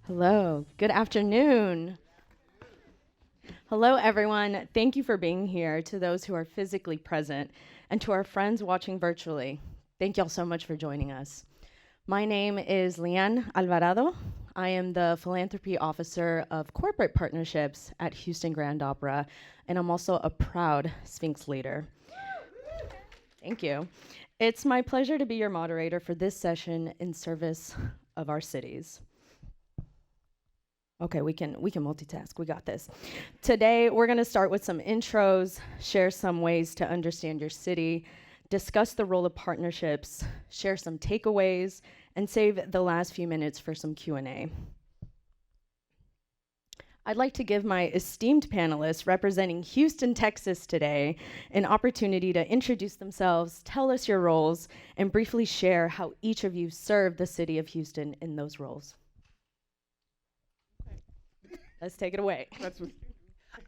Hello, good afternoon. Hello, everyone. Thank you for being here. To those who are physically present and to our friends watching virtually, thank y'all so much for joining us. My name is Lyanne Alvarado. I am the Philanthropy Officer of Corporate Partnerships at Houston Grand Opera, and I'm also a proud Sphinx leader. Thank you. It's my pleasure to be your moderator for this session in service of our cities. Okay, we can multitask. We got this. Today, we're going to start with some intros, share some ways to understand your city, discuss the role of partnerships, share some takeaways, and save the last few minutes for some Q&A. I'd like to give my esteemed panelists representing Houston, Texas today an opportunity to introduce themselves, tell us your roles, and briefly share how each of you served the city of Houston in those roles. Let's take it away.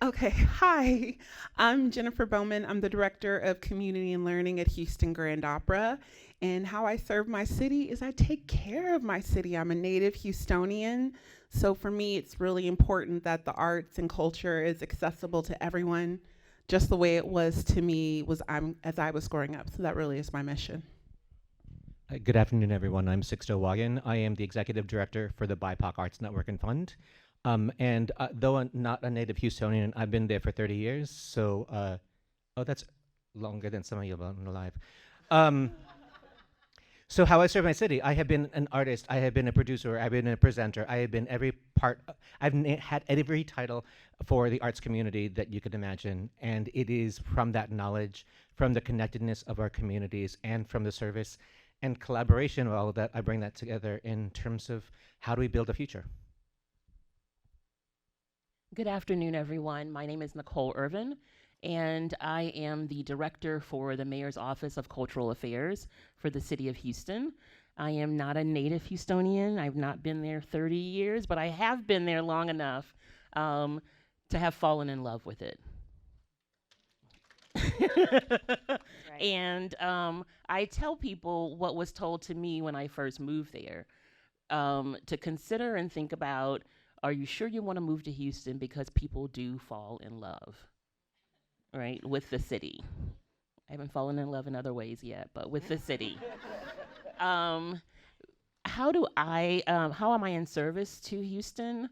Okay, hi, I'm Jennifer Bowman. I'm the Director of Community and Learning at Houston Grand Opera. And how I serve my city is I take care of my city. I'm a native Houstonian. So for me, it's really important that the arts and culture is accessible to everyone, just the way it was to me as I was growing up. So that really is my mission. Good afternoon, everyone. I'm Sixto Wagan. I am the Executive Director for the BIPOC Arts Network and Fund. Though I'm not a native Houstonian, I've been there for 30 years. So, that's longer than some of you have been alive. So how I serve my city, I have been an artist, I have been a producer, I've been a presenter, I have been every part, had every title for the arts community that you could imagine. And it is from that knowledge, from the connectedness of our communities, and from the service and collaboration of all of that, I bring that together in terms of how do we build a future. Good afternoon, everyone. My name is Necole Irvin, and I am the director for the Mayor's Office of Cultural Affairs for the city of Houston. I am not a native Houstonian. I've not been there 30 years, but I have been there long enough to have fallen in love with it. Right. And I tell people what was told to me when I first moved there, to consider and think about, are you sure you want to move to Houston? Because people do fall in love, right, with the city. I haven't fallen in love in other ways yet, but with the city. How am I in service to Houston?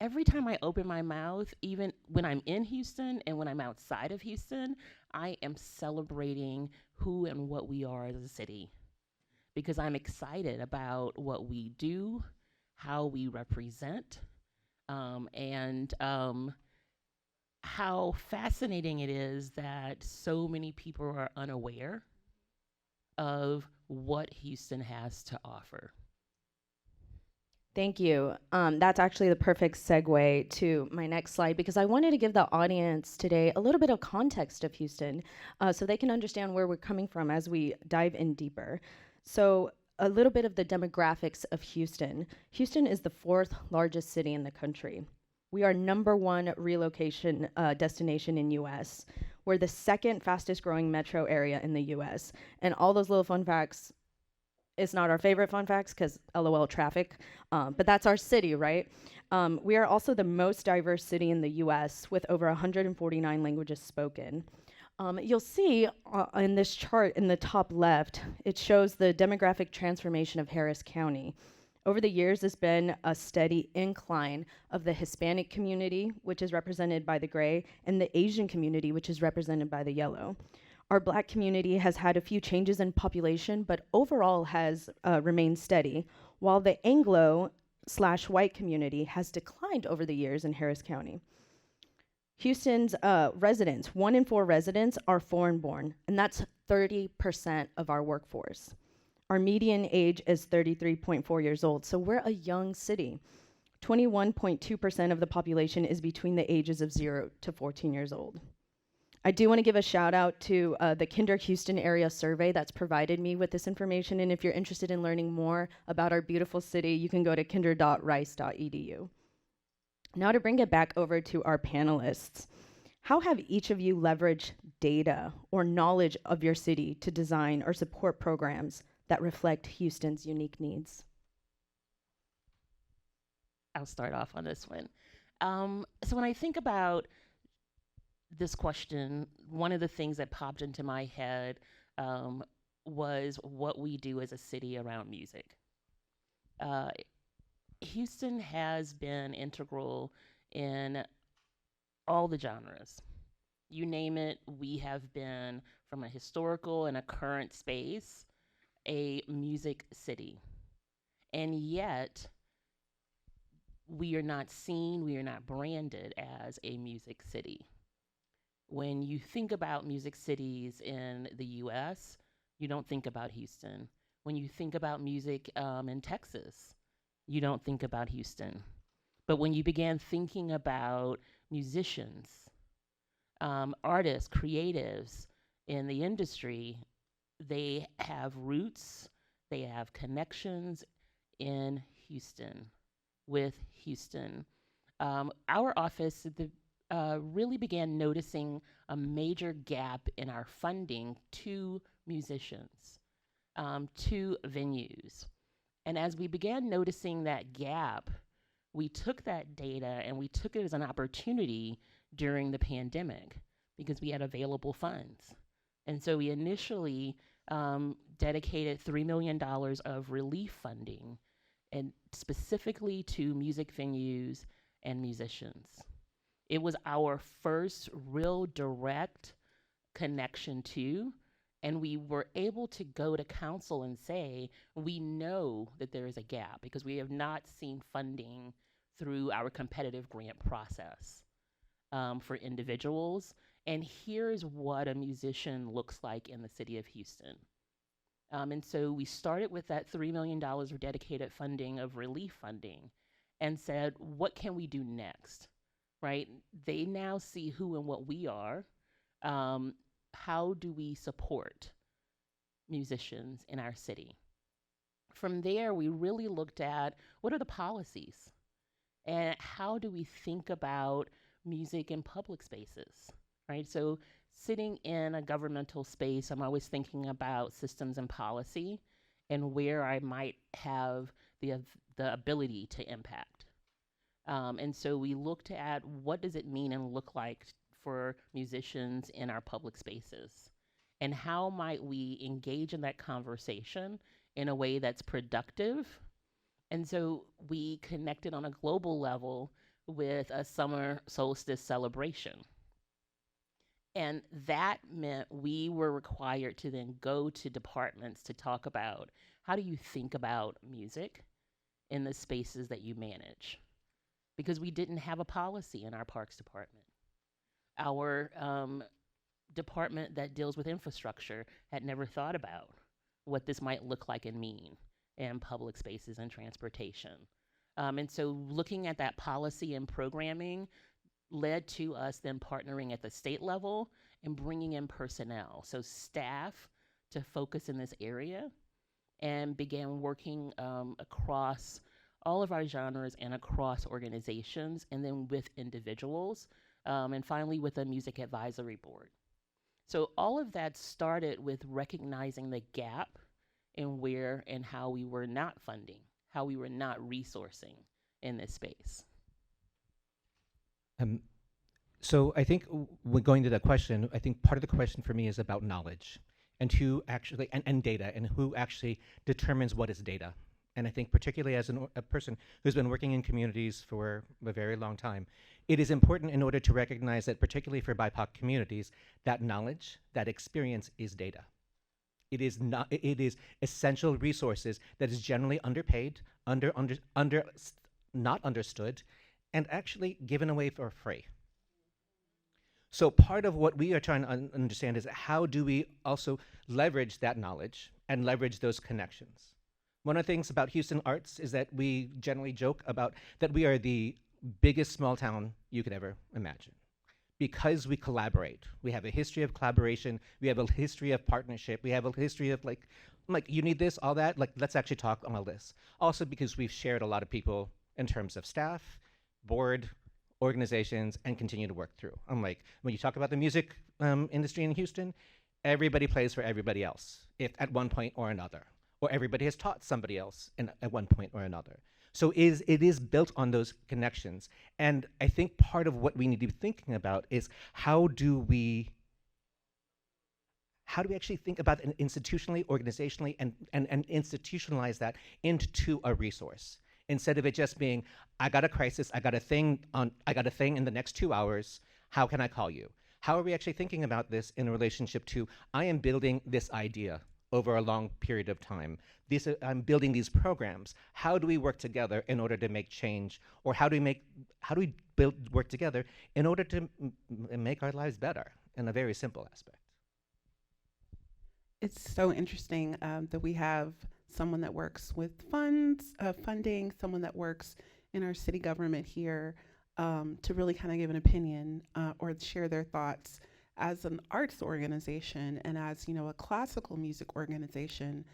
Every time I open my mouth, even when I'm in Houston and when I'm outside of Houston, I am celebrating who and what we are as a city, because I'm excited about what we do, how we represent, and how fascinating it is that so many people are unaware of what Houston has to offer. Thank you. That's actually the perfect segue to my next slide, because I wanted to give the audience today a little bit of context of Houston so they can understand where we're coming from as we dive in deeper. So a little bit of the demographics of Houston. Houston is the 4th largest city in the country. We are #1 relocation destination in US. We're the 2nd fastest growing metro area in the US. And all those little fun facts, it's not our favorite fun facts because LOL traffic, but that's our city, right? We are also the most diverse city in the US with over 149 languages spoken. You'll see in this chart in the top left, it shows the demographic transformation of Harris County. Over the years, there's been a steady incline of the Hispanic community, which is represented by the gray, and the Asian community, which is represented by the yellow. Our Black community has had a few changes in population, but overall has remained steady, while the Anglo/white community has declined over the years in Harris County. Houston's residents, 1 in 4 residents are foreign-born, and that's 30% of our workforce. Our median age is 33.4 years old, so we're a young city. 21.2% of the population is between the ages of 0 to 14 years old. I do want to give a shout out to the Kinder Houston area survey that's provided me with this information, and if you're interested in learning more about our beautiful city, you can go to kinder.rice.edu. Now to bring it back over to our panelists, how have each of you leveraged data or knowledge of your city to design or support programs that reflect Houston's unique needs? I'll start off on this one. So when I think about this question, one of the things that popped into my head was what we do as a city around music. Houston has been integral in all the genres. You name it, we have been, from a historical and a current space, a music city. And yet, we are not seen, we are not branded as a music city. When you think about music cities in the US, you don't think about Houston. When you think about music in Texas, you don't think about Houston. But when you began thinking about musicians, artists, creatives in the industry, they have roots, they have connections in Houston, with Houston. Our office really began noticing a major gap in our funding to musicians, to venues. And as we began noticing that gap, we took that data and we took it as an opportunity during the pandemic because we had available funds. And so we initially dedicated $3 million of relief funding, and specifically to music venues and musicians. It was our first real direct connection to, and we were able to go to council and say, we know that there is a gap because we have not seen funding through our competitive grant process for individuals. And here's what a musician looks like in the city of Houston. And so we started with that $3 million of dedicated funding of relief funding and said, what can we do next, right? They now see who and what we are. How do we support musicians in our city? From there, we really looked at what are the policies and how do we think about music in public spaces, right? So sitting in a governmental space, I'm always thinking about systems and policy and where I might have the ability to impact. And so we looked at what does it mean and look like for musicians in our public spaces? And how might we engage in that conversation in a way that's productive? And so we connected on a global level with a summer solstice celebration. And that meant we were required to then go to departments to talk about how do you think about music in the spaces that you manage? Because we didn't have a policy in our parks department. Our department that deals with infrastructure had never thought about what this might look like and mean in public spaces and transportation. And so looking at that policy and programming led to us then partnering at the state level and bringing in personnel, so staff to focus in this area, and began working across all of our genres and across organizations, and then with individuals, and finally with a music advisory board. So all of that started with recognizing the gap in where and how we were not funding, how we were not resourcing in this space. So I think when going to that question, I think part of the question for me is about knowledge and who actually, and data, and who actually determines what is data. And I think particularly as a person who's been working in communities for a very long time, it is important in order to recognize that particularly for BIPOC communities, that knowledge, that experience is data. It is not. It is essential resources that is generally underpaid, not understood, and actually given away for free. So part of what we are trying to understand is how do we also leverage that knowledge and leverage those connections. One of the things about Houston Arts is that we generally joke about that we are the biggest small town you could ever imagine. Because we collaborate. We have a history of collaboration, we have a history of partnership, we have a history of like you need this, all that, like let's actually talk on all this. Also because we've shared a lot of people in terms of staff, board, organizations, and continue to work through. Unlike when you talk about the music industry in Houston, everybody plays for everybody else, if at one point or another, or everybody has taught somebody else at one point or another. So it is built on those connections. And I think part of what we need to be thinking about is how do we actually think about it institutionally, organizationally, and institutionalize that into a resource, instead of it just being, I got a crisis, I got a thing in the next 2 hours, how can I call you? How are we actually thinking about this in relationship to, I am building this idea over a long period of time. I'm building these programs. How do we work together in order to make change? Or how do we work together in order to make our lives better in a very simple aspect? It's so interesting that we have someone that works with funding, someone that works in our city government here to really kind of give an opinion or share their thoughts. As an arts organization and as a classical music organization,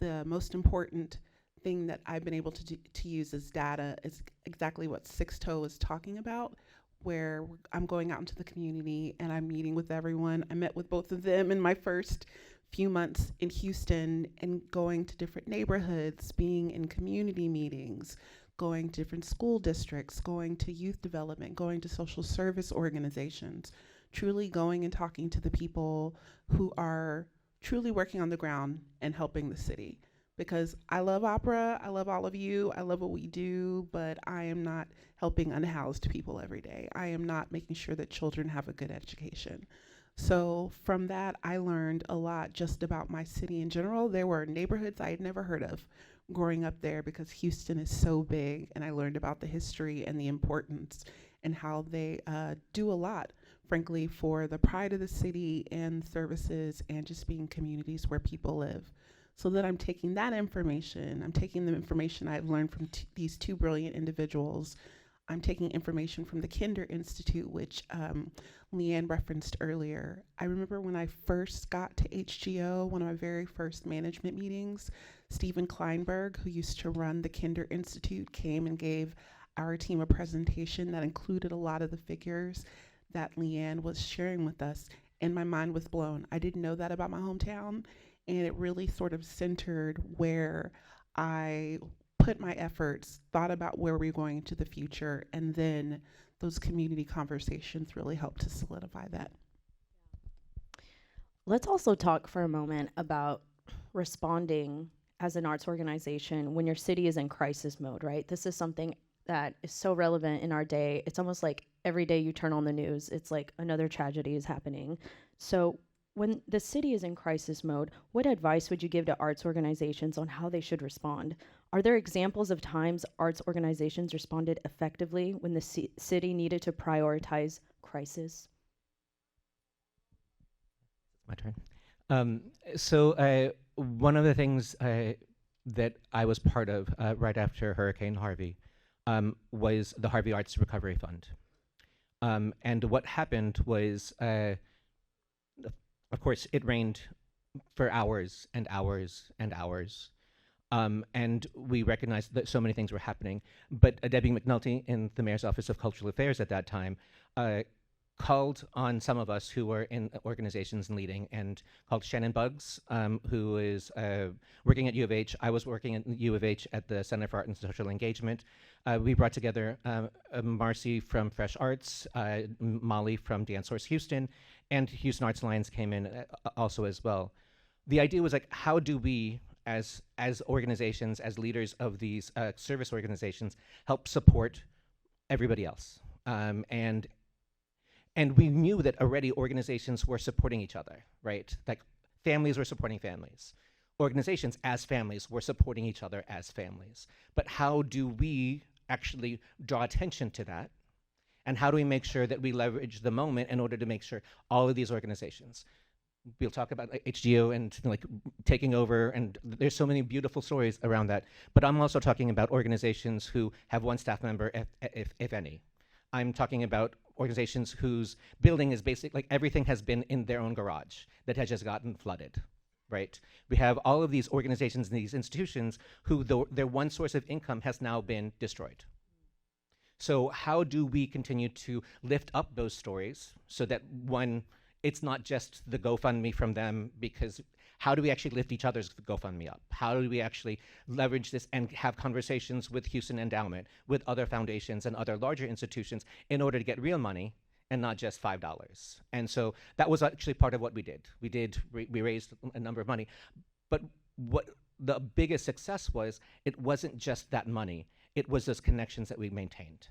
the most important thing that I've been able to use as data is exactly what Sixto was talking about, where I'm going out into the community and I'm meeting with everyone. I met with both of them in my first few months in Houston and going to different neighborhoods, being in community meetings, going to different school districts, going to youth development, going to social service organizations, truly going and talking to the people who are truly working on the ground and helping the city. Because I love opera, I love all of you, I love what we do, but I am not helping unhoused people every day. I am not making sure that children have a good education. So from that, I learned a lot just about my city in general. There were neighborhoods I had never heard of growing up there because Houston is so big, and I learned about the history and the importance and how they do a lot, frankly, for the pride of the city and services and just being communities where people live. So that I'm taking that information, I'm taking the information I've learned from these two brilliant individuals. I'm taking information from the Kinder Institute, which Lyanne referenced earlier. I remember when I first got to HGO, one of my very first management meetings, Stephen Kleinberg, who used to run the Kinder Institute, came and gave our team a presentation that included a lot of the figures that Lyanne was sharing with us, and my mind was blown. I didn't know that about my hometown, and it really sort of centered where I put my efforts, thought about where we're going into the future, and then those community conversations really helped to solidify that. Let's also talk for a moment about responding as an arts organization when your city is in crisis mode, right? This is something that is so relevant in our day. It's almost like every day you turn on the news, it's like another tragedy is happening. So when the city is in crisis mode, what advice would you give to arts organizations on how they should respond? Are there examples of times arts organizations responded effectively when the city needed to prioritize crisis? My turn. So one of the things that I was part of right after Hurricane Harvey was the Harvey Arts Recovery Fund. And what happened was, of course, it rained for hours and hours and hours. And we recognized that so many things were happening. But Debbie McNulty in the Mayor's Office of Cultural Affairs at that time called on some of us who were in organizations and leading, and called Shannon Buggs, who is working at U of H. I was working at U of H at the Center for Art and Social Engagement. We brought together Marcy from Fresh Arts, Molly from Dance Source Houston, and Houston Arts Alliance came in also as well. The idea was like, how do we, as organizations, as leaders of these service organizations, help support everybody else? And we knew that already organizations were supporting each other, right? Like families were supporting families. Organizations as families were supporting each other as families. But how do we actually draw attention to that? And how do we make sure that we leverage the moment in order to make sure all of these organizations, we'll talk about HGO and like taking over, and there's so many beautiful stories around that. But I'm also talking about organizations who have one staff member, if any. I'm talking about organizations whose building is basically, like everything has been in their own garage that has just gotten flooded, right? We have all of these organizations and these institutions who their one source of income has now been destroyed. So how do we continue to lift up those stories so that, one, It's not just the GoFundMe from them, because how do we actually lift each other's GoFundMe up? How do we actually leverage this and have conversations with Houston Endowment, with other foundations and other larger institutions in order to get real money and not just $5? And so that was actually part of what we did. We raised a number of money, but what the biggest success was, it wasn't just that money, it was those connections that we maintained.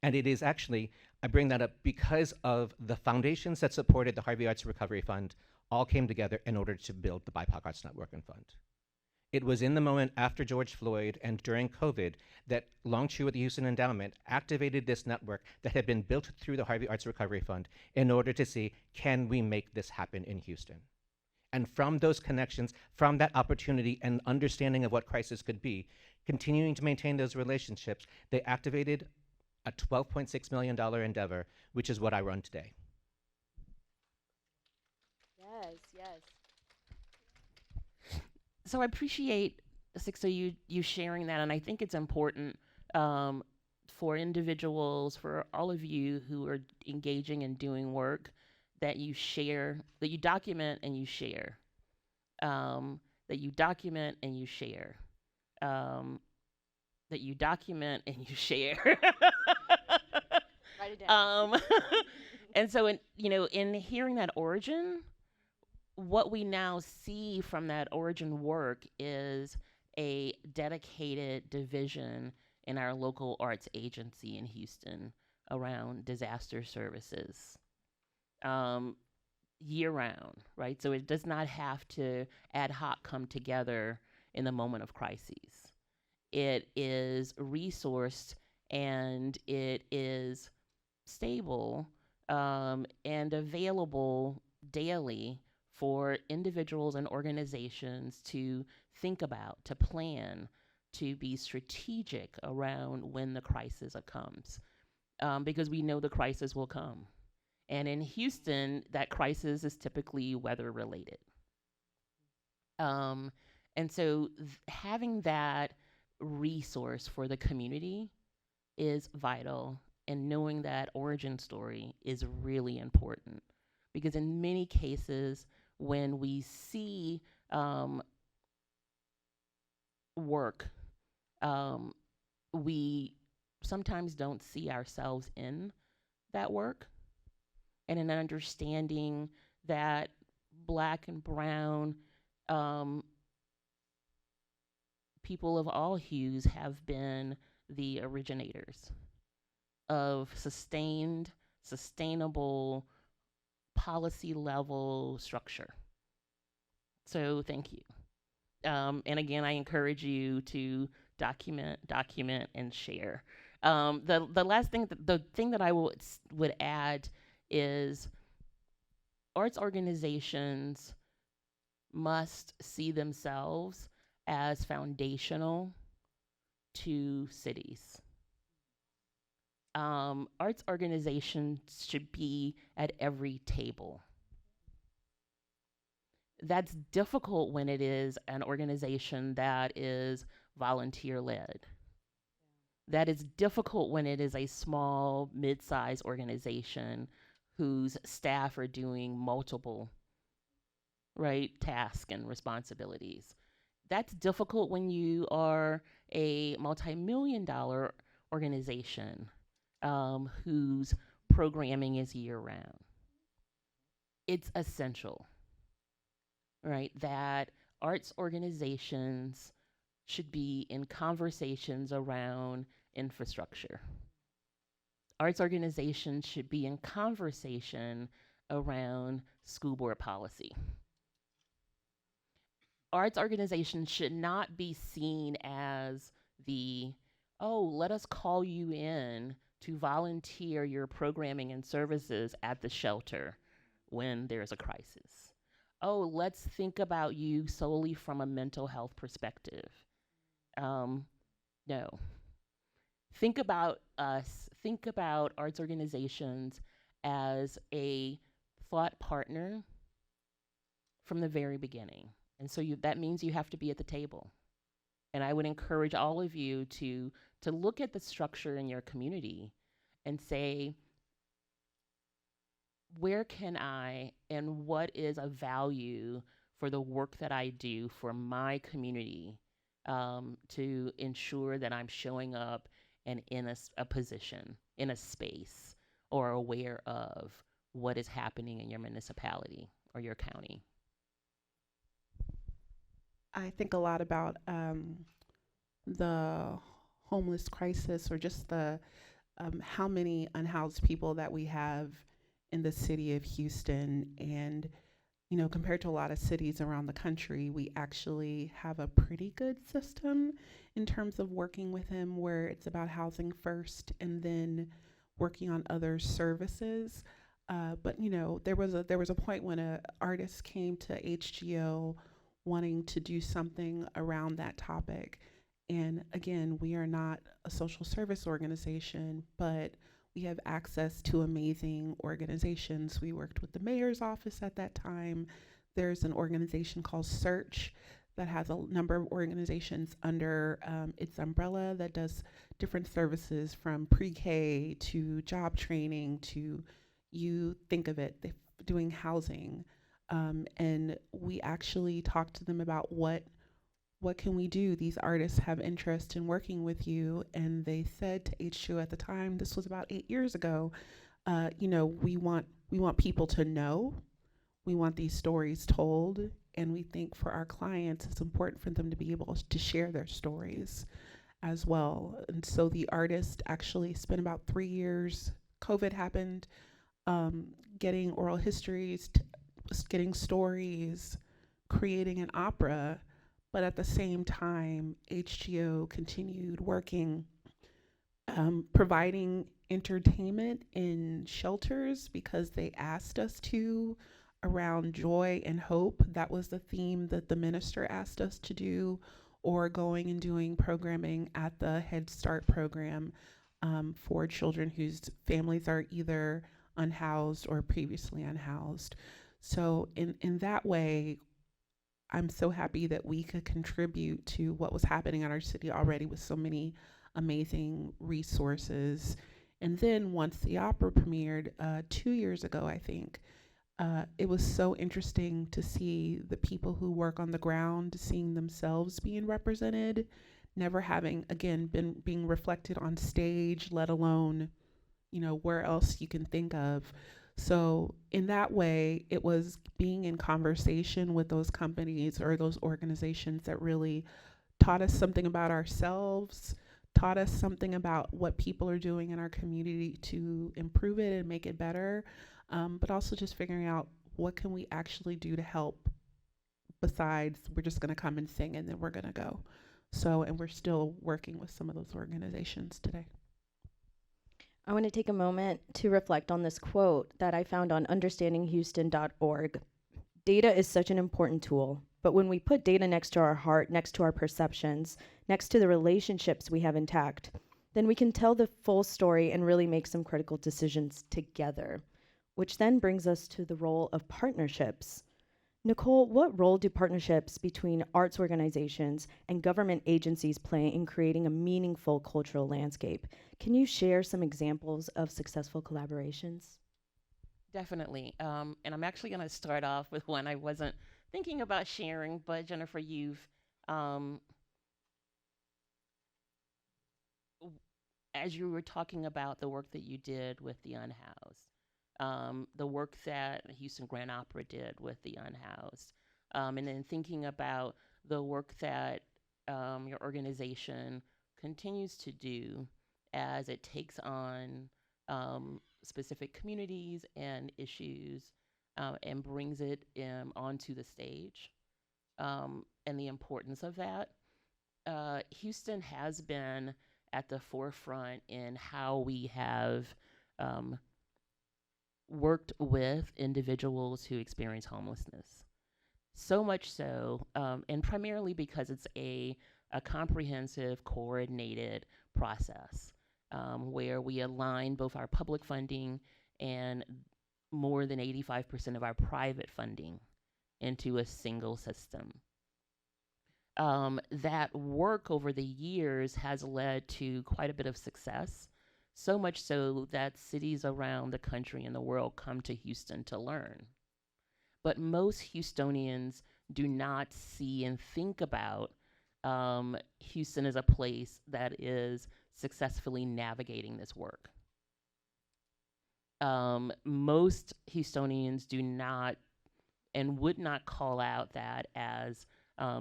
And it is actually, I bring that up because of the foundations that supported the Harvey Arts Recovery Fund all came together in order to build the BIPOC Arts Network and Fund. It was in the moment after George Floyd and during COVID that Longchu with the Houston Endowment activated this network that had been built through the Harvey Arts Recovery Fund in order to see, can we make this happen in Houston? And from those connections, from that opportunity and understanding of what crisis could be, continuing to maintain those relationships, they activated a $12.6 million endeavor, which is what I run today. Yes, yes. So I appreciate, Sixto, you sharing that, and I think it's important for individuals, for all of you who are engaging and doing work, that you share, that you document and you share, that you document and you share, that you document and you share. Write it down. And so, in hearing that origin, what we now see from that origin work is a dedicated division in our local arts agency in Houston around disaster services, year round, right? So it does not have to ad hoc come together in the moment of crises. It is resourced and it is stable and available daily for individuals and organizations to think about, to plan, to be strategic around when the crisis comes, because we know the crisis will come. And in Houston, that crisis is typically weather related. And so having that resource for the community is vital, and knowing that origin story is really important, because in many cases, when we see work, we sometimes don't see ourselves in that work, and in understanding that Black and brown people of all hues have been the originators of sustainable policy level structure. So thank you. And again, I encourage you to document, and share. The last thing, the thing that I would add is arts organizations must see themselves as foundational to cities. Arts organizations should be at every table. That's difficult when it is an organization that is volunteer-led. That is difficult when it is a small, mid-sized organization whose staff are doing multiple, tasks and responsibilities. That's difficult when you are a multi-million-dollar organization whose programming is year-round. It's essential, that arts organizations should be in conversations around infrastructure. Arts organizations should be in conversation around school board policy. Arts organizations should not be seen as let us call you in to volunteer your programming and services at the shelter when there's a crisis. Let's think about you solely from a mental health perspective. No. Think about us, think about arts organizations as a thought partner from the very beginning. And so that means you have to be at the table. And I would encourage all of you to look at the structure in your community and say, where can I and what is a value for the work that I do for my community, to ensure that I'm showing up and in a position, in a space, or aware of what is happening in your municipality or your county. I think a lot about the homeless crisis, or just the how many unhoused people that we have in the city of Houston. And, you know, compared to a lot of cities around the country, we actually have a pretty good system in terms of working with him, where it's about housing first and then working on other services. But you know, there was a point when an artist came to HGO wanting to do something around that topic. And again, we are not a social service organization, but we have access to amazing organizations. We worked with the mayor's office at that time. There's an organization called Search that has a number of organizations under its umbrella that does different services, from pre-K to job training to, you think of it, doing housing. And we actually talked to them about what can we do? These artists have interest in working with you. And they said to HGO at the time, this was about 8 years ago, you know, we want people to know. We want these stories told. And we think for our clients, it's important for them to be able to share their stories as well. And so the artist actually spent about 3 years, COVID happened, getting oral histories, getting stories, creating an opera. But at the same time, HGO continued working, providing entertainment in shelters because they asked us to, around joy and hope. That was the theme that the minister asked us to do, or going and doing programming at the Head Start program for children whose families are either unhoused or previously unhoused. So in that way, I'm so happy that we could contribute to what was happening in our city already with so many amazing resources. And then once the opera premiered 2 years ago, I think, it was so interesting to see the people who work on the ground seeing themselves being represented, never having, again, been being reflected on stage, let alone, you know, where else you can think of. So in that way, it was being in conversation with those companies or those organizations that really taught us something about ourselves, taught us something about what people are doing in our community to improve it and make it better, but also just figuring out what can we actually do to help, besides we're just going to come and sing and then we're going to go. So, and we're still working with some of those organizations today. I want to take a moment to reflect on this quote that I found on understandinghouston.org. Data is such an important tool, but when we put data next to our heart, next to our perceptions, next to the relationships we have intact, then we can tell the full story and really make some critical decisions together, which then brings us to the role of partnerships. Necole, what role do partnerships between arts organizations and government agencies play in creating a meaningful cultural landscape? Can you share some examples of successful collaborations? Definitely. And I'm actually going to start off with one I wasn't thinking about sharing, but Jennifer, as you were talking about the work that you did with the unhoused, the work that Houston Grand Opera did with the unhoused, and then thinking about the work that your organization continues to do as it takes on specific communities and issues and brings it onto the stage, and the importance of that. Houston has been at the forefront in how we have worked with individuals who experience homelessness. So much so, and primarily because it's a comprehensive, coordinated process where we align both our public funding and more than 85% of our private funding into a single system. That work over the years has led to quite a bit of success. So much so that cities around the country and the world come to Houston to learn. But most Houstonians do not see and think about Houston as a place that is successfully navigating this work. Most Houstonians do not and would not call out that as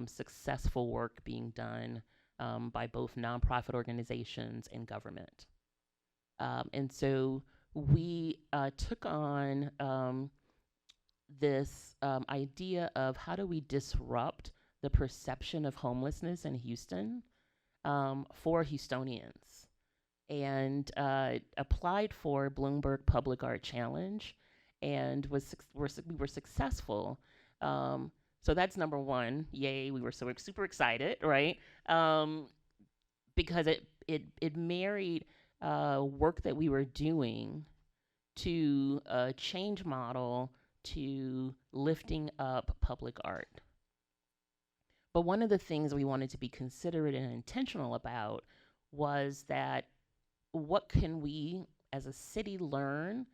successful work being done by both nonprofit organizations and government. And so we took on this idea of how do we disrupt the perception of homelessness in Houston for Houstonians, and applied for Bloomberg Public Art Challenge, and we were successful. So that's number one. Yay! We were super excited, right? Because it married work that we were doing to a change model to lifting up public art. But one of the things we wanted to be considerate and intentional about was that what can we as a city learn,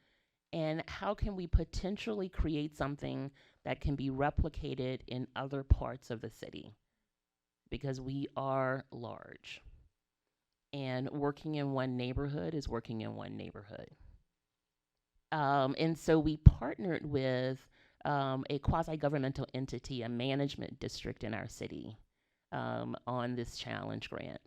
and how can we potentially create something that can be replicated in other parts of the city? Because we are large, and working in one neighborhood is working in one neighborhood. And so we partnered with a quasi-governmental entity, a management district in our city, on this challenge grant.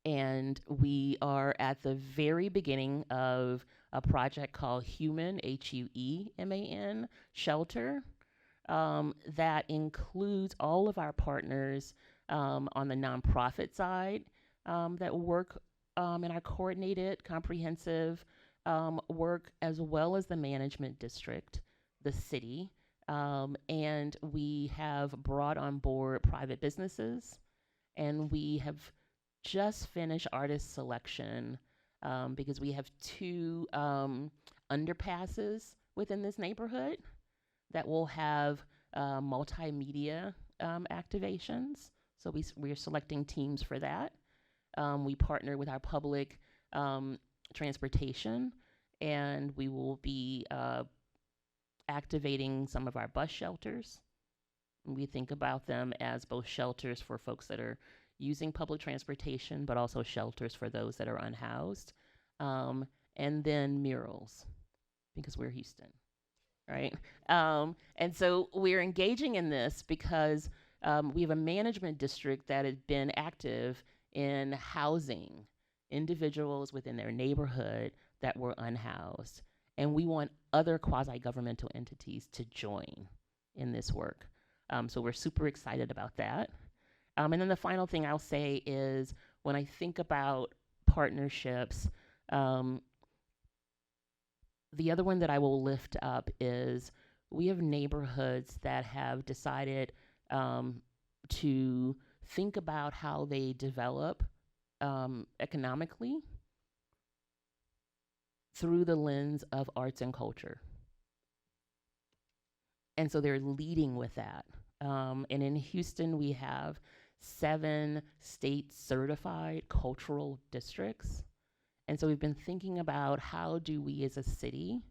And we are at the very beginning of a project called Human, Hueman, Shelter, that includes all of our partners on the nonprofit side that work in our coordinated, comprehensive work, as well as the management district, the city. And we have brought on board private businesses, and we have just finished artist selection because we have 2 underpasses within this neighborhood that will have multimedia activations. So we're selecting teams for that. We partner with our public transportation, and we will be activating some of our bus shelters. We think about them as both shelters for folks that are using public transportation, but also shelters for those that are unhoused. And then murals, because we're Houston, right? And so we're engaging in this because we have a management district that has been active in housing individuals within their neighborhood that were unhoused. And we want other quasi-governmental entities to join in this work. So we're super excited about that. And then the final thing I'll say is, when I think about partnerships, the other one that I will lift up is we have neighborhoods that have decided to think about how they develop economically through the lens of arts and culture. And so they're leading with that. And in Houston, we have 7 state certified cultural districts. And so we've been thinking about how do we as a city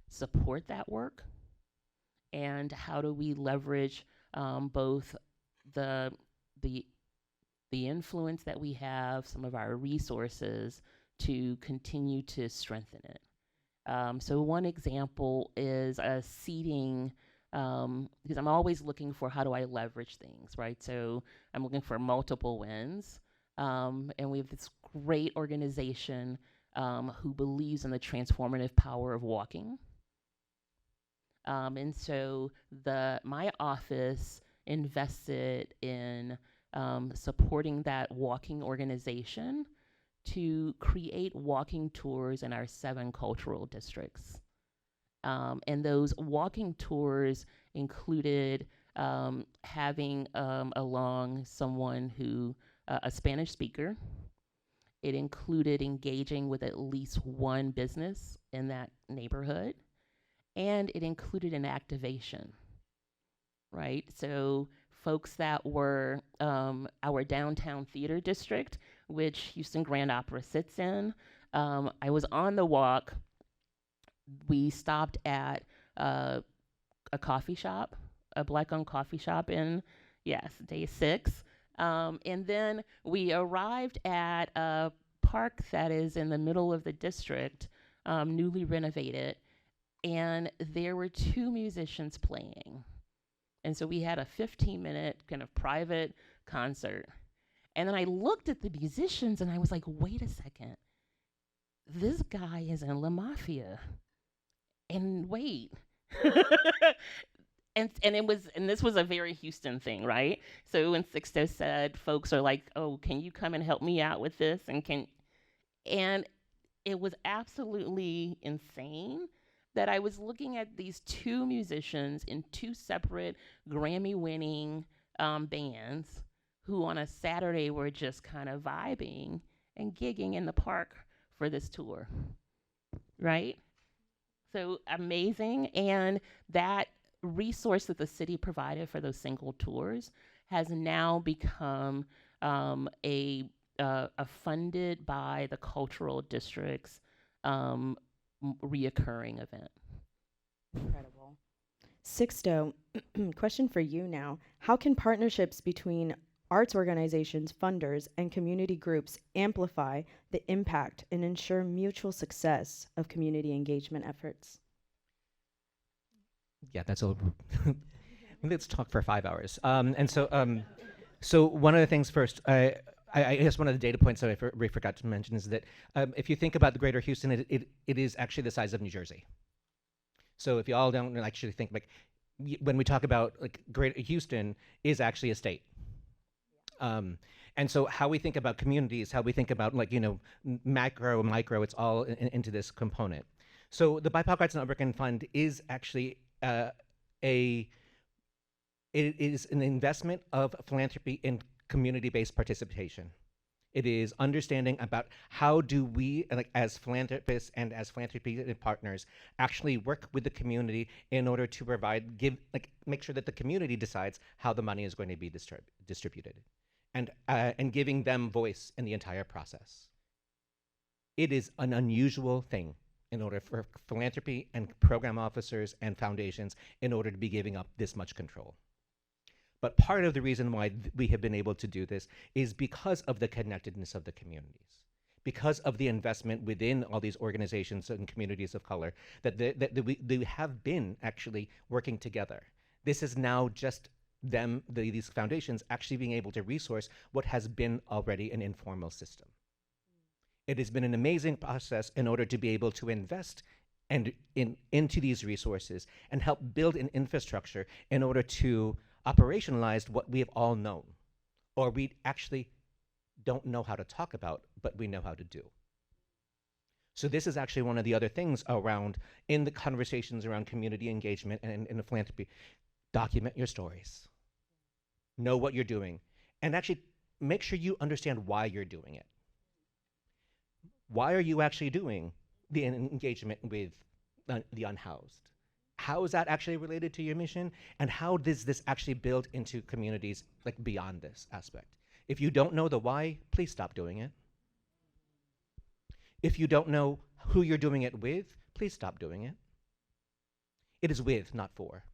support that work, and how do we leverage both the influence that we have, some of our resources, to continue to strengthen it. So one example is a seating, because I'm always looking for how do I leverage things, right? So I'm looking for multiple wins. And we have this great organization who believes in the transformative power of walking. And so my office invested in supporting that walking organization to create walking tours in our 7 cultural districts. And those walking tours included having along someone who, a Spanish speaker. It included engaging with at least one business in that neighborhood. And it included an activation, right? So folks that were our downtown theater district, which Houston Grand Opera sits in, I was on the walk. We stopped at a coffee shop, a black-owned coffee shop in, yes, day 6. And then we arrived at a park that is in the middle of the district, newly renovated, and there were 2 musicians playing. And so we had a 15-minute kind of private concert. And then I looked at the musicians and I was like, wait a second. This guy is in La Mafia. And wait. and this was a very Houston thing, right? So when Sixto said folks are like, oh, can you come and help me out with this? And it was absolutely insane that I was looking at these 2 musicians in 2 separate Grammy-winning bands who on a Saturday were just kind of vibing and gigging in the park for this tour, right? So amazing. And that resource that the city provided for those single tours has now become a funded by the cultural district's reoccurring event. Incredible. Sixto, question for you now. How can partnerships between arts organizations, funders, and community groups amplify the impact and ensure mutual success of community engagement efforts? Yeah, that's a let's talk for 5 hours. So one of the things first, I guess one of the data points that I forgot to mention is that if you think about the greater Houston, it is actually the size of New Jersey. So if you all don't actually think, like, when we talk about, like, greater Houston is actually a state. And so how we think about communities, how we think about, like, macro, micro, it's all into this component. So the BIPOC Arts Network Fund is actually it is an investment of philanthropy in community-based participation. It is understanding about how do we, like, as philanthropists and as philanthropy partners, actually work with the community in order to make sure that the community decides how the money is going to be distributed, and giving them voice in the entire process. It is an unusual thing in order for philanthropy and program officers and foundations in order to be giving up this much control. But part of the reason why we have been able to do this is because of the connectedness of the communities, because of the investment within all these organizations and communities of color that we have been actually working together. This is now just these foundations actually being able to resource what has been already an informal system. It has been an amazing process in order to be able to invest into these resources and help build an infrastructure in order to operationalize what we have all known, or we actually don't know how to talk about, but we know how to do. So this is actually one of the other things around in the conversations around community engagement and in the philanthropy. Document your stories. Know what you're doing, and actually make sure you understand why you're doing it. Why are you actually doing the engagement with the unhoused? How is that actually related to your mission? And how does this actually build into communities, like, beyond this aspect? If you don't know the why, please stop doing it. If you don't know who you're doing it with, please stop doing it. It is with, not for.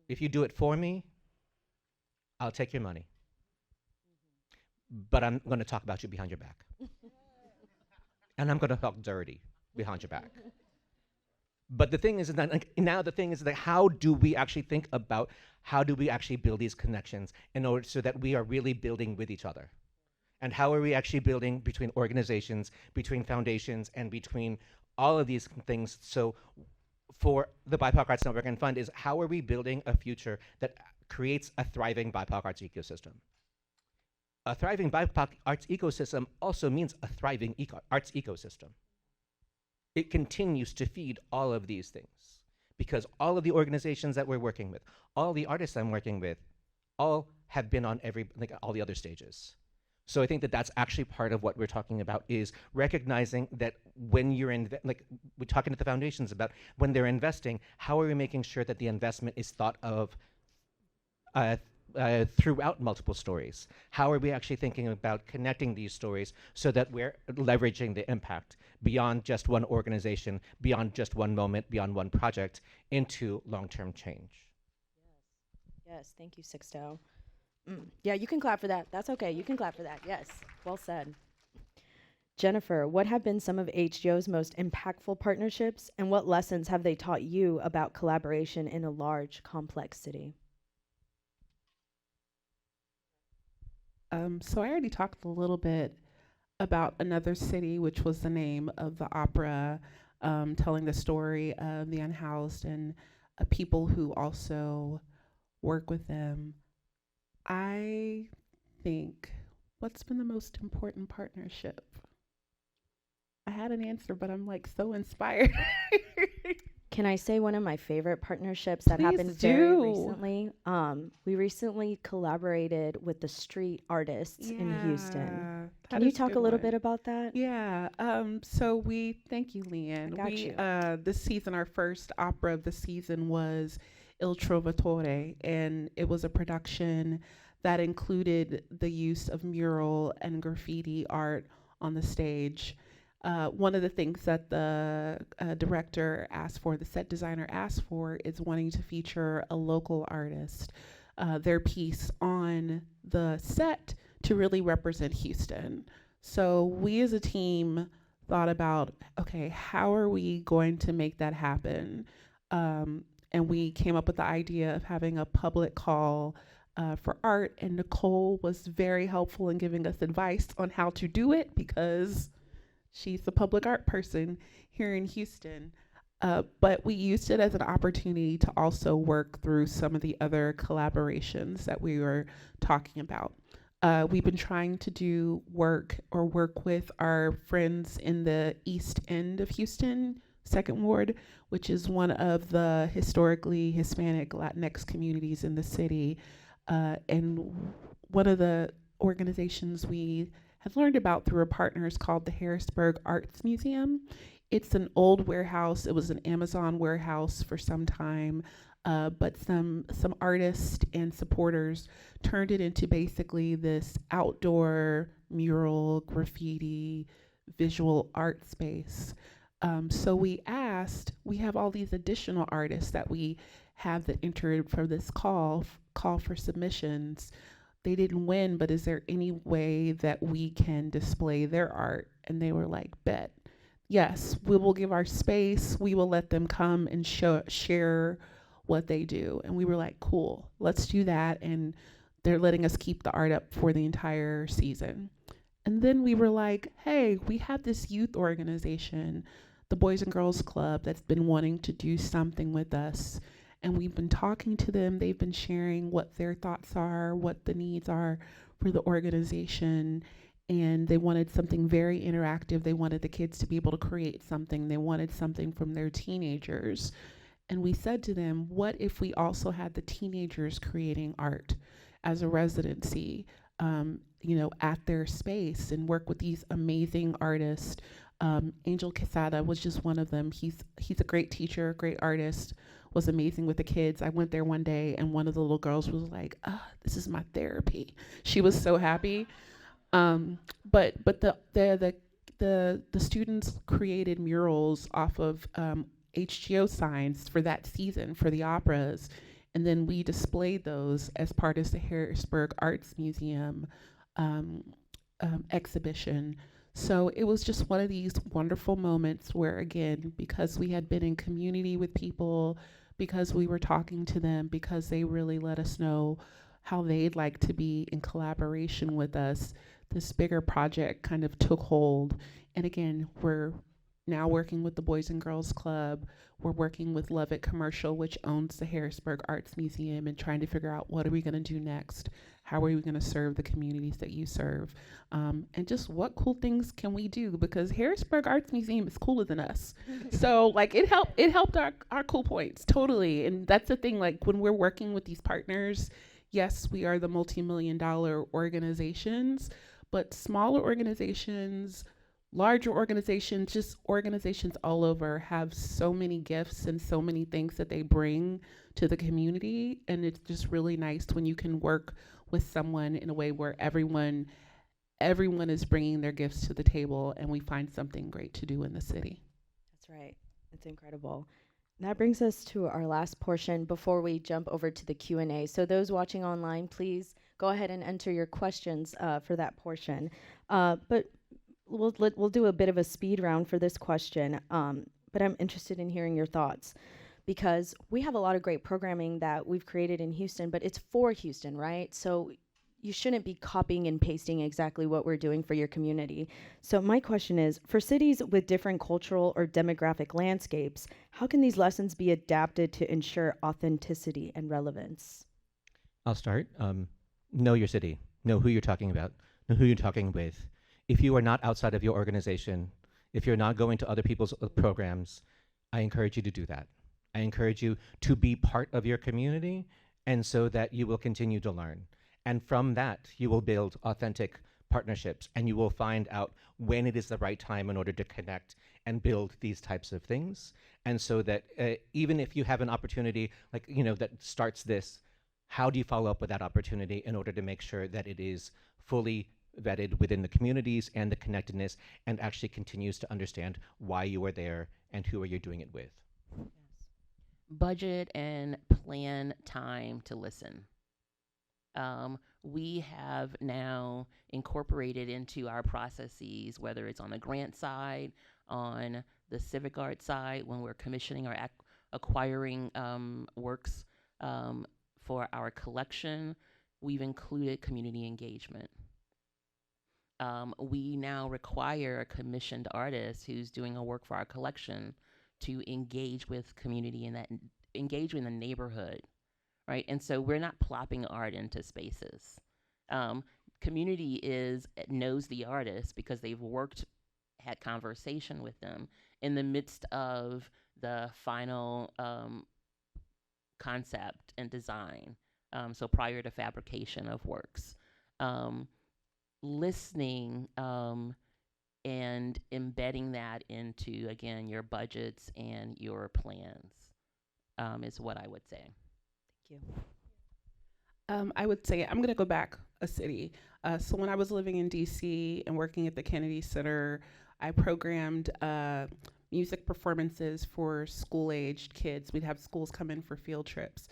If you do it for me, I'll take your money. But I'm going to talk about you behind your back. And I'm going to talk dirty behind your back. But the thing is that, like, now the thing is that how do we actually think about how do we actually build these connections in order so that we are really building with each other? And how are we actually building between organizations, between foundations, and between all of these things? So for the BIPOC Arts Network and Fund is how are we building a future that creates a thriving BIPOC arts ecosystem? A thriving BIPOC arts ecosystem also means a thriving arts ecosystem. It continues to feed all of these things because all of the organizations that we're working with, all the artists I'm working with, all have been on all the other stages. So I think that that's actually part of what we're talking about is recognizing that when you're we're talking to the foundations about when they're investing, how are we making sure that the investment is thought of throughout multiple stories? How are we actually thinking about connecting these stories so that we're leveraging the impact beyond just one organization, beyond just one moment, beyond one project, into long-term change? Yes, thank you, Sixto. Yeah, you can clap for that. That's okay. You can clap for that. Yes, well said. Jennifer, what have been some of HGO's most impactful partnerships, and what lessons have they taught you about collaboration in a large, complex city? So I already talked a little bit about Another City, which was the name of the opera, telling the story of the unhoused and people who also work with them. I think, what's been the most important partnership? I had an answer, but I'm like so inspired. Can I say one of my favorite partnerships that Please happened very do. recently? We recently collaborated with the street artists in Houston. Can you talk a little bit about that? Yeah. So we thank you, Lyanne. I got you. This season, our first opera of the season was Il Trovatore, and it was a production that included the use of mural and graffiti art on the stage. One of the things that the director asked for, the set designer asked for, is wanting to feature a local artist, their piece on the set to really represent Houston. So we as a team thought about, okay, how are we going to make that happen? And we came up with the idea of having a public call for art, and Necole was very helpful in giving us advice on how to do it because she's the public art person here in Houston. But we used it as an opportunity to also work through some of the other collaborations that we were talking about. We've been trying to do work with our friends in the East End of Houston, Second Ward, which is one of the historically Hispanic Latinx communities in the city. And one of the organizations we had learned about through a partner is called the Harrisburg Arts Museum. It's an old warehouse. It was an Amazon warehouse for some time, but some artists and supporters turned it into basically this outdoor mural, graffiti, visual art space. So we have all these additional artists that we have that entered for this call for submissions. They didn't win, but is there any way that we can display their art? And they were like, bet. Yes, we will give our space. We will let them come and share what they do. And we were like, cool, let's do that. And they're letting us keep the art up for the entire season. And then we were like, hey, we have this youth organization, the Boys and Girls Club, that's been wanting to do something with us. And we've been talking to them. They've been sharing what their thoughts are, what the needs are for the organization. And they wanted something very interactive. They wanted the kids to be able to create something. They wanted something from their teenagers. And we said to them, what if we also had the teenagers creating art as a residency, at their space, and work with these amazing artists. Angel Quesada was just one of them. He's a great teacher, great artist, was amazing with the kids. I went there one day and one of the little girls was like, this is my therapy. She was so happy. But the students created murals off of HGO signs for that season for the operas. And then we displayed those as part of the Harrisburg Arts Museum exhibition. So it was just one of these wonderful moments where, again, because we had been in community with people, because we were talking to them, because they really let us know how they'd like to be in collaboration with us, this bigger project kind of took hold. And again, we're now working with the Boys and Girls Club. We're working with Lovett Commercial, which owns the Harrisburg Arts Museum, and trying to figure out what are we going to do next? How are we going to serve the communities that you serve? And just what cool things can we do? Because Harrisburg Arts Museum is cooler than us. So like it helped our cool points, totally. And that's the thing, like when we're working with these partners, yes, we are the multi-million-dollar organizations, but smaller organizations larger organizations, just organizations all over, have so many gifts and so many things that they bring to the community. And it's just really nice when you can work with someone in a way where everyone is bringing their gifts to the table and we find something great to do in the city. That's right. It's incredible. That brings us to our last portion before we jump over to the Q&A. So those watching online, please go ahead and enter your questions for that portion. But we'll do a bit of a speed round for this question, but I'm interested in hearing your thoughts because we have a lot of great programming that we've created in Houston, but it's for Houston, right? So you shouldn't be copying and pasting exactly what we're doing for your community. So my question is, for cities with different cultural or demographic landscapes, how can these lessons be adapted to ensure authenticity and relevance? I'll start. Know your city. Know who you're talking about. Know who you're talking with. If you are not outside of your organization, if you're not going to other people's programs, I encourage you to do that. I encourage you to be part of your community, and so that you will continue to learn. And from that, you will build authentic partnerships, and you will find out when it is the right time in order to connect and build these types of things. And so that even if you have an opportunity, like, that starts this, how do you follow up with that opportunity in order to make sure that it is fully vetted within the communities and the connectedness, and actually continues to understand why you are there and who are you doing it with? Yes. Budget and plan time to listen. We have now incorporated into our processes, whether it's on the grant side, on the civic arts side, when we're commissioning or acquiring works for our collection, we've included community engagement. We now require a commissioned artist who's doing a work for our collection to engage with community and engage in the neighborhood. Right, and so we're not plopping art into spaces. Community knows the artist because they've had conversation with them in the midst of the final concept and design. So prior to fabrication of works, listening and embedding that into, again, your budgets and your plans is what I would say. I would say I'm going to go back a city. So when I was living in DC and working at the Kennedy Center, I programmed music performances for school-aged kids. We'd have schools come in for field trips.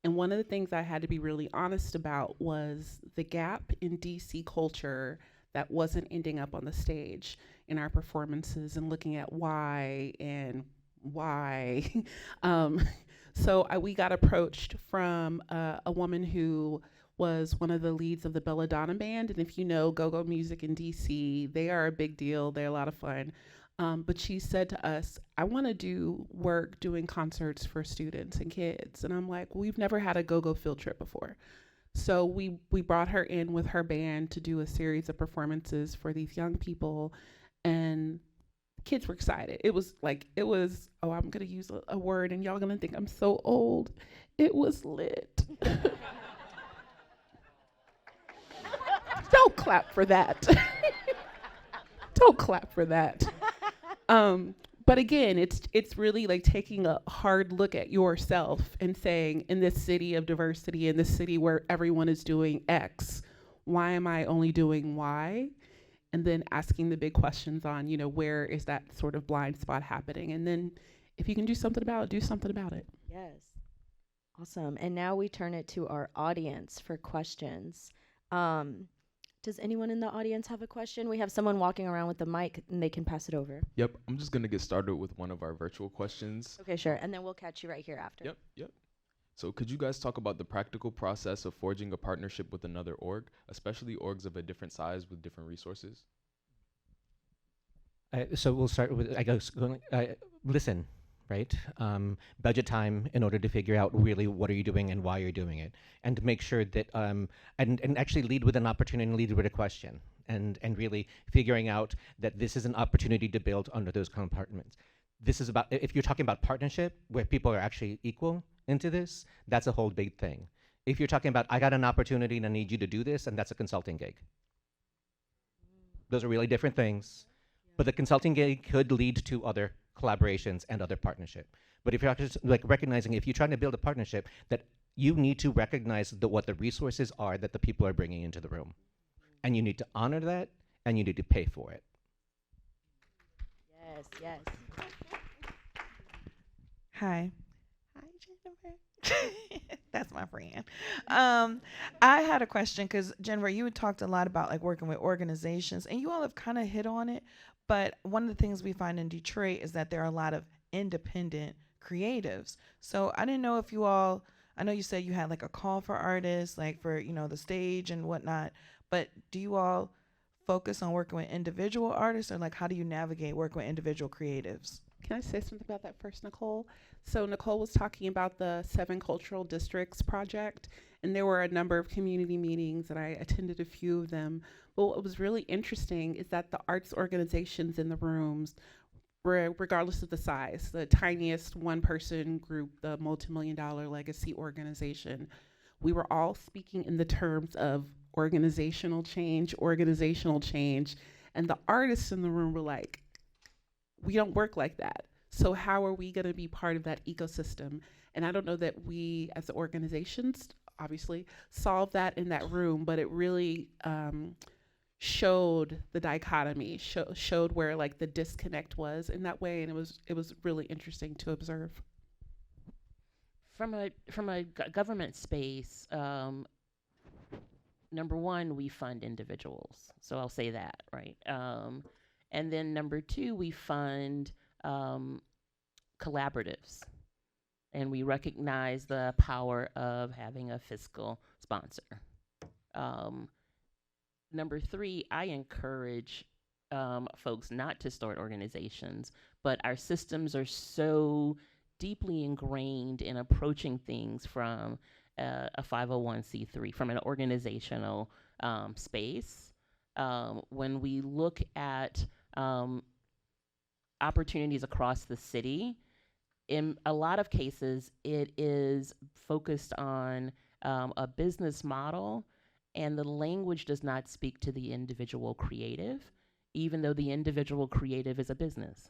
And one of the things I had to be really honest about was the gap in DC culture that wasn't ending up on the stage in our performances, and looking at why and why. So we got approached from a woman who was one of the leads of the Belladonna Band. And if you know go-go music in DC, they are a big deal. They're a lot of fun. But she said to us, I want to do work doing concerts for students and kids. And I'm like, we've never had a go-go field trip before. So we brought her in with her band to do a series of performances for these young people. And kids were excited. It was, oh, I'm going to use a word and y'all going to think I'm so old. It was lit. Don't clap for that. Don't clap for that. But again, it's really like taking a hard look at yourself and saying, in this city of diversity, in this city where everyone is doing X, why am I only doing Y? And then asking the big questions on, where is that sort of blind spot happening? And then if you can do something about it, do something about it. Yes. Awesome. And now we turn it to our audience for questions. Does anyone in the audience have a question? We have someone walking around with the mic and they can pass it over. Yep, I'm just gonna get started with one of our virtual questions. Okay, sure. And then we'll catch you right here after. Yep. So could you guys talk about the practical process of forging a partnership with another org, especially orgs of a different size with different resources? So we'll start with, listen, right? Budget time in order to figure out really what are you doing and why you're doing it. And to make sure that, and actually lead with an opportunity and lead with a question. And really figuring out that this is an opportunity to build under those compartments. This is about, if you're talking about partnership, where people are actually equal into this, that's a whole big thing. If you're talking about, I got an opportunity and I need you to do this, and that's a consulting gig. Those are really different things. But the consulting gig could lead to other collaborations and other partnership. But if you're just like recognizing, if you're trying to build a partnership, that you need to recognize what the resources are that the people are bringing into the room. And you need to honor that, and you need to pay for it. Yes, yes. Hi. Hi, Jennifer. That's my friend. I had a question because Jennifer, you had talked a lot about like working with organizations, and you all have kind of hit on it. But one of the things we find in Detroit is that there are a lot of independent creatives. So I didn't know if you all, I know you said you had like a call for artists, like for, you know, the stage and whatnot, but do you all focus on working with individual artists, or like how do you navigate working with individual creatives? Can I say something about that first, Necole? So Necole was talking about the 7 Cultural Districts project, and there were a number of community meetings, and I attended a few of them. But what was really interesting is that the arts organizations in the rooms were, regardless of the size, the tiniest one-person group, the multi-million-dollar legacy organization, we were all speaking in the terms of organizational change, and the artists in the room were like, we don't work like that. So how are we going to be part of that ecosystem? And I don't know that we as organizations obviously solve that in that room, but it really showed the dichotomy, showed where like the disconnect was in that way, and it was really interesting to observe. From a government space, number one, we fund individuals. So I'll say that, right? And then number two, we fund collaboratives. And we recognize the power of having a fiscal sponsor. Number three, I encourage folks not to start organizations, but our systems are so deeply ingrained in approaching things from a 501c3, from an organizational space. When we look at opportunities across the city, in a lot of cases, it is focused on a business model, and the language does not speak to the individual creative, even though the individual creative is a business.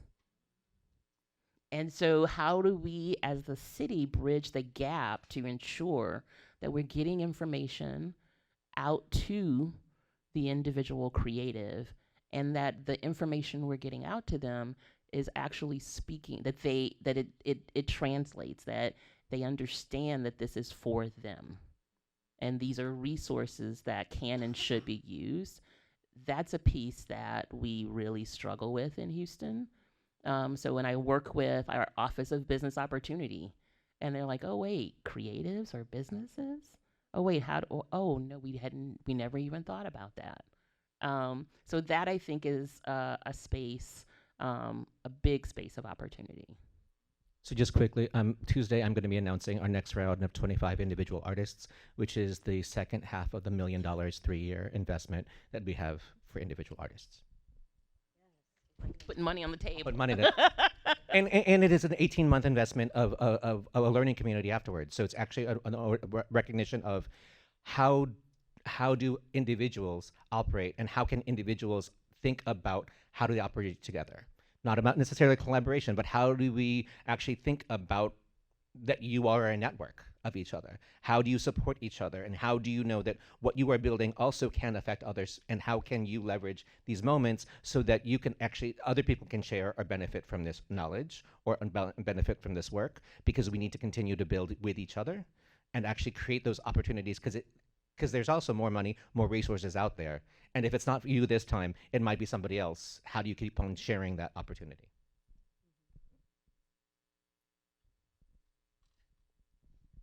And so how do we as the city bridge the gap to ensure that we're getting information out to the individual creative, and that the information we're getting out to them is actually speaking, that it translates, that they understand that this is for them. And these are resources that can and should be used. That's a piece that we really struggle with in Houston. So when I work with our Office of Business Opportunity, and they're like, oh wait, creatives are businesses? Oh wait, oh no, we never even thought about that. So that I think is a space, a big space of opportunity. So just quickly, Tuesday I'm going to be announcing our next round of 25 individual artists, which is the second half of the $1 million 3-year investment that we have for individual artists. Putting money on the table. Put money there. and it is an 18-month investment of a learning community afterwards. So it's actually a recognition of how do individuals operate, and how can individuals think about how do they operate together. Not about necessarily collaboration, but how do we actually think about that you are a network of each other? How do you support each other? And how do you know that what you are building also can affect others? And how can you leverage these moments so that you can actually, other people can share or benefit from this knowledge or benefit from this work? Because we need to continue to build with each other and actually create those opportunities, because there's also more money, more resources out there. And if it's not you this time, it might be somebody else. How do you keep on sharing that opportunity?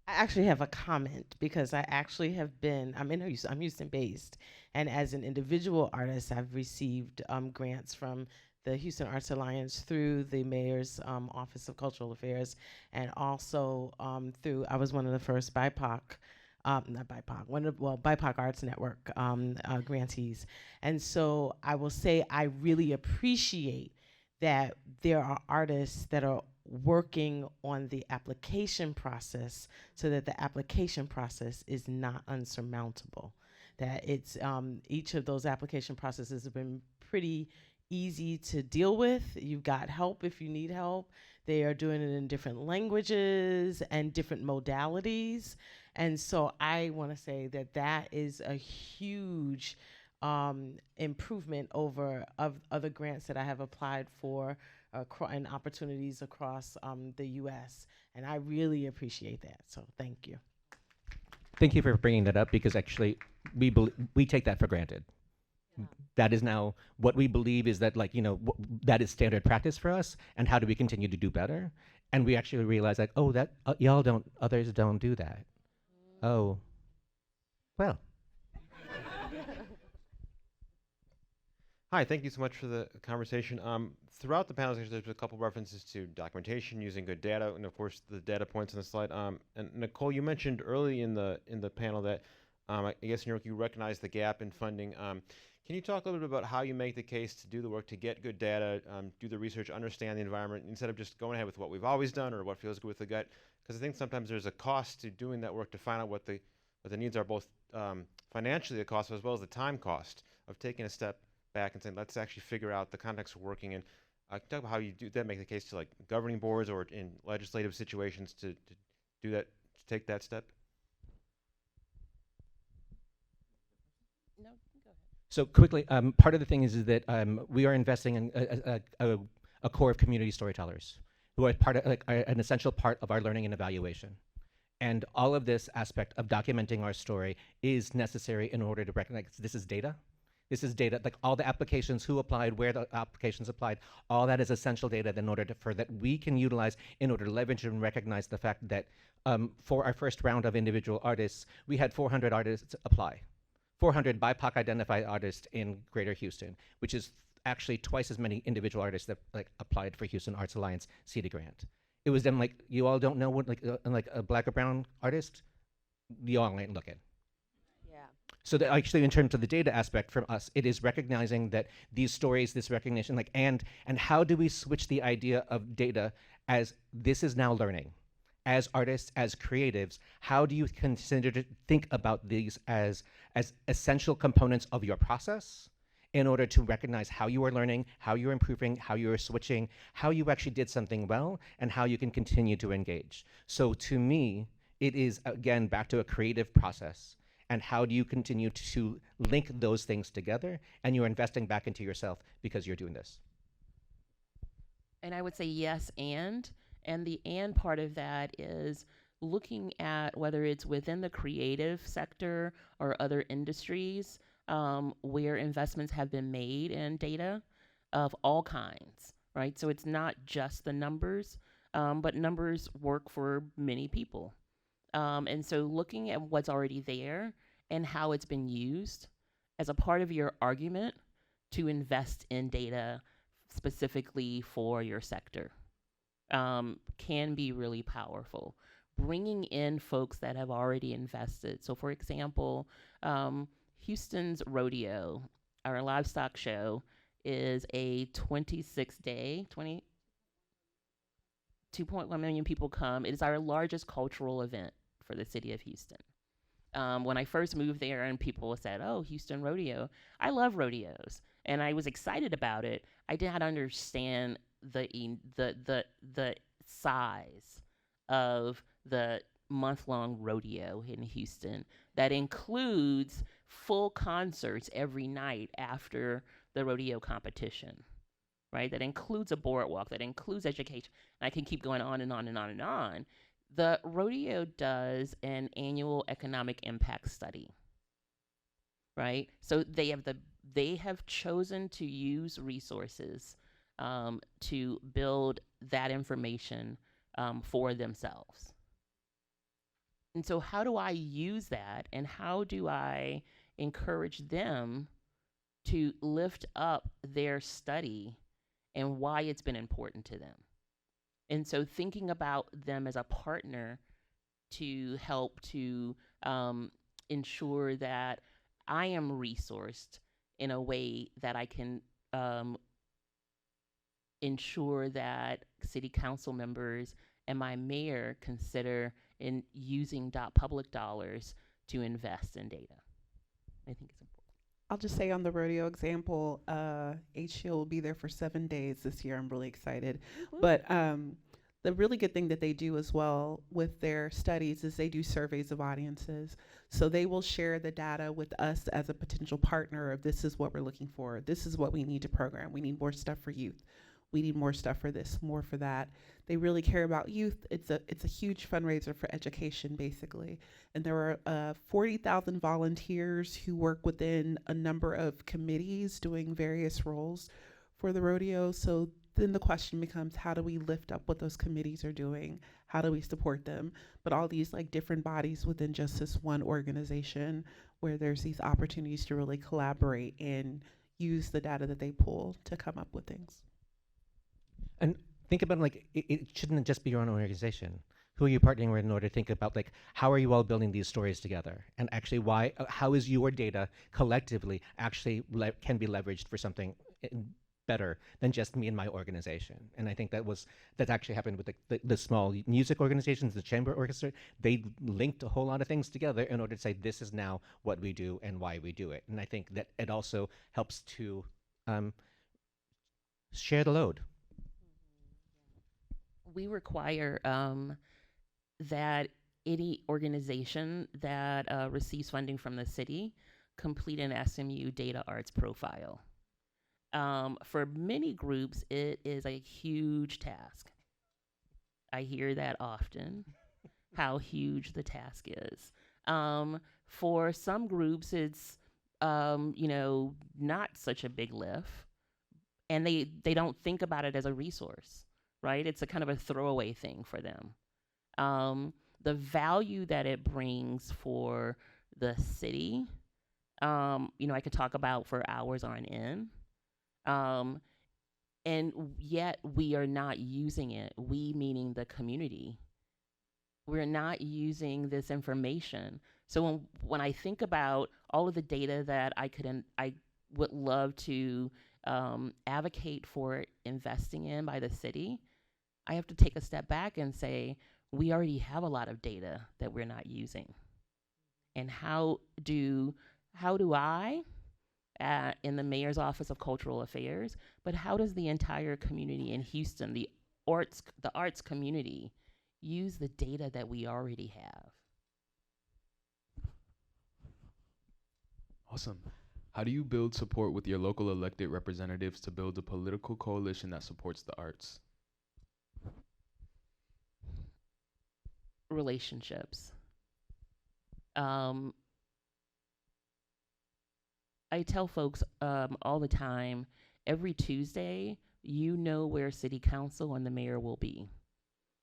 I actually have a comment, because I actually have been, I'm Houston based, and as an individual artist, I've received grants from the Houston Arts Alliance through the Mayor's Office of Cultural Affairs, and also I was one of the first BIPOC BIPOC Arts Network grantees. And so I will say I really appreciate that there are artists that are working on the application process so that the application process is not unsurmountable. That it's each of those application processes have been pretty easy to deal with. You've got help if you need help. They are doing it in different languages and different modalities. And so I want to say that that is a huge improvement over of other grants that I have applied for and opportunities across the U.S. And I really appreciate that. So thank you. Thank you for bringing that up, because actually we take that for granted. Yeah. That is now what we believe is that, like, that is standard practice for us, and how do we continue to do better? And we actually realize, like, oh, that others don't do that. Oh, well. Hi, thank you so much for the conversation. Throughout the panel, there's a couple references to documentation, using good data, and of course the data points on the slide. And Necole, you mentioned early in the panel that I guess in your work you recognize the gap in funding. Can you talk a little bit about how you make the case to do the work to get good data, do the research, understand the environment, instead of just going ahead with what we've always done or what feels good with the gut? Because I think sometimes there's a cost to doing that work to find out what the needs are, both financially the cost as well as the time cost of taking a step back and saying, let's actually figure out the context of working in. Talk about how you do that, make the case to like governing boards or in legislative situations to do that, to take that step. No, go ahead. So quickly, part of the thing is that we are investing in a core of community storytellers who are part of an essential part of our learning and evaluation. And all of this aspect of documenting our story is necessary in order to recognize this is data. This is data, like all the applications, who applied, where the applications applied, all that is essential data in order for that we can utilize in order to leverage and recognize the fact that for our first round of individual artists, we had 400 artists apply. 400 BIPOC identified artists in Greater Houston, which is actually twice as many individual artists that applied for Houston Arts Alliance CETA grant. It was them like, you all don't know what like a black or brown artist? You all ain't looking. So that actually, in terms of the data aspect from us, it is recognizing that these stories, this recognition, and how do we switch the idea of data as this is now learning? As artists, as creatives, how do you consider to think about these as essential components of your process in order to recognize how you are learning, how you're improving, how you're switching, how you actually did something well, and how you can continue to engage? So to me, it is, again, back to a creative process. And how do you continue to link those things together? And you're investing back into yourself because you're doing this. And I would say yes, and the and part of that is looking at whether it's within the creative sector or other industries where investments have been made in data of all kinds, right? So it's not just the numbers, but numbers work for many people. And so looking at what's already there and how it's been used as a part of your argument to invest in data specifically for your sector can be really powerful. Bringing in folks that have already invested. So for example, Houston's rodeo, our livestock show, is a 26-day, 2.1 million people come. It is our largest cultural event for the city of Houston. When I first moved there and people said, oh, Houston rodeo, I love rodeos. And I was excited about it. I did not understand the size of the month-long rodeo in Houston that includes full concerts every night after the rodeo competition, right? That includes a boardwalk, that includes education. And I can keep going on and on and on and on. The rodeo does an annual economic impact study, right? So they have chosen to use resources to build that information for themselves. And so how do I use that, and how do I encourage them to lift up their study and why it's been important to them? And so thinking about them as a partner to help to ensure that I am resourced in a way that I can ensure that city council members and my mayor consider in using public dollars to invest in data. I think it's important. I'll just say on the rodeo example, HCO will be there for 7 days this year. I'm really excited. But the really good thing that they do as well with their studies is they do surveys of audiences. So they will share the data with us as a potential partner of this is what we're looking for. This is what we need to program. We need more stuff for youth. We need more stuff for this, more for that. They really care about youth. It's a huge fundraiser for education, basically. And there are 40,000 volunteers who work within a number of committees doing various roles for the rodeo. So then the question becomes, how do we lift up what those committees are doing? How do we support them? But all these like different bodies within just this one organization where there's these opportunities to really collaborate and use the data that they pull to come up with things. And think about like it shouldn't just be your own organization. Who are you partnering with in order to think about like how are you all building these stories together, and actually why how is your data collectively actually can be leveraged for something better than just me and my organization. And I think that actually happened with the small music organizations, the chamber orchestra. They linked a whole lot of things together in order to say this is now what we do and why we do it. And I think that it also helps to share the load. We require that any organization that receives funding from the city complete an SMU data arts profile. For many groups, it is a huge task. I hear that often, how huge the task is. For some groups, it's not such a big lift, and they don't think about it as a resource, right? It's a kind of a throwaway thing for them. The value that it brings for the city, I could talk about for hours on end. And yet we are not using it. We meaning the community. We're not using this information. So when I think about all of the data that I would love to advocate for investing in by the city, I have to take a step back and say, we already have a lot of data that we're not using. And how do I, in the Mayor's Office of Cultural Affairs, but how does the entire community in Houston, the arts community, use the data that we already have? Awesome. How do you build support with your local elected representatives to build a political coalition that supports the arts? Relationships. I tell folks all the time, every Tuesday, you know where city council and the mayor will be.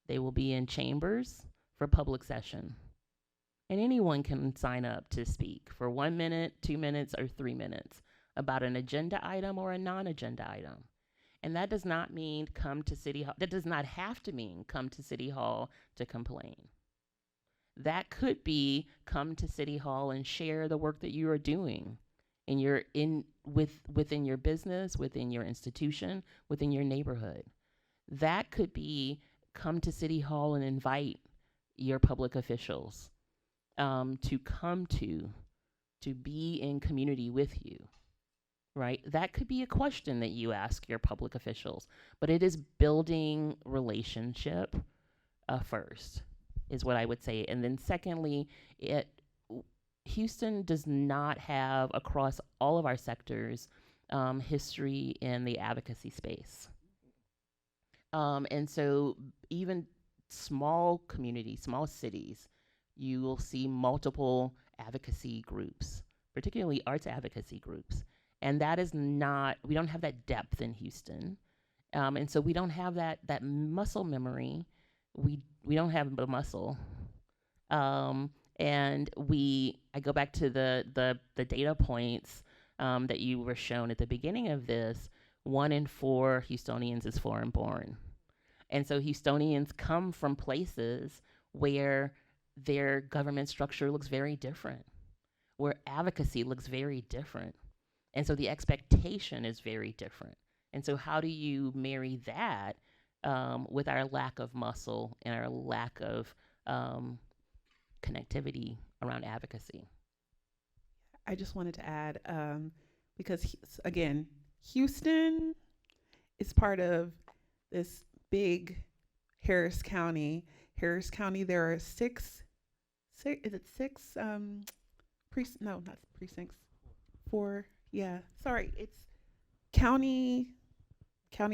They will be in chambers for public session. And anyone can sign up to speak for 1 minute, 2 minutes, or 3 minutes about an agenda item or a non-agenda item. And that does not mean come to City Hall. That does not have to mean come to City Hall to complain. That could be come to City Hall and share the work that you are doing within your business, within your institution, within your neighborhood. That could be come to City Hall and invite your public officials to come to be in community with you, right? That could be a question that you ask your public officials, but it is building relationship first, is what I would say. And then secondly, Houston does not have, across all of our sectors, history in the advocacy space. And so even small communities, small cities, you will see multiple advocacy groups, particularly arts advocacy groups. And that is not, we don't have that depth in Houston. And so we don't have that muscle memory. We don't have the muscle. And I go back to the data points that you were shown at the beginning of this. 1 in 4 Houstonians is foreign born. And so Houstonians come from places where their government structure looks very different, where advocacy looks very different. And so the expectation is very different. And so how do you marry that with our lack of muscle and our lack of connectivity around advocacy? I just wanted to add, because again, Houston is part of this big Harris County. Harris County, there are six, is it six, no, not precincts, 4, yeah, sorry, it's county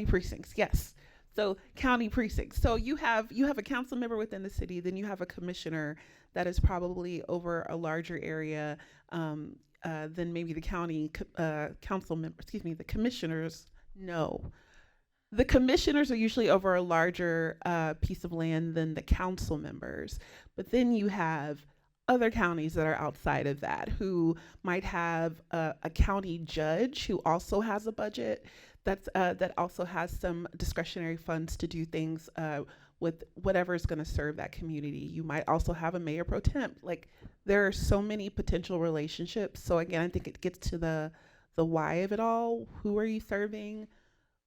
precincts, yes. So county precincts. So you have a council member within the city, then you have a commissioner that is probably over a larger area than maybe the county council member, the commissioners. No. The commissioners are usually over a larger piece of land than the council members. But then you have other counties that are outside of that who might have a county judge who also has a budget that also has some discretionary funds to do things with whatever is going to serve that community. You might also have a mayor pro tem. Like, there are so many potential relationships. So again, I think it gets to the why of it all. Who are you serving?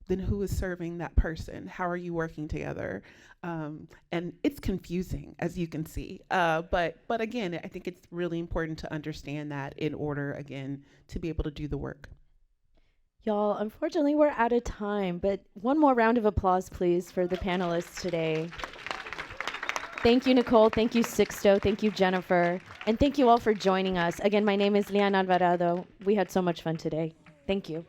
Then who is serving that person? How are you working together? And it's confusing, as you can see. But again, I think it's really important to understand that in order, again, to be able to do the work. Y'all, unfortunately, we're out of time, but one more round of applause, please, for the panelists today. Thank you, Necole. Thank you, Sixto. Thank you, Jennifer. And thank you all for joining us. Again, my name is Lyanne Alvarado. We had so much fun today. Thank you.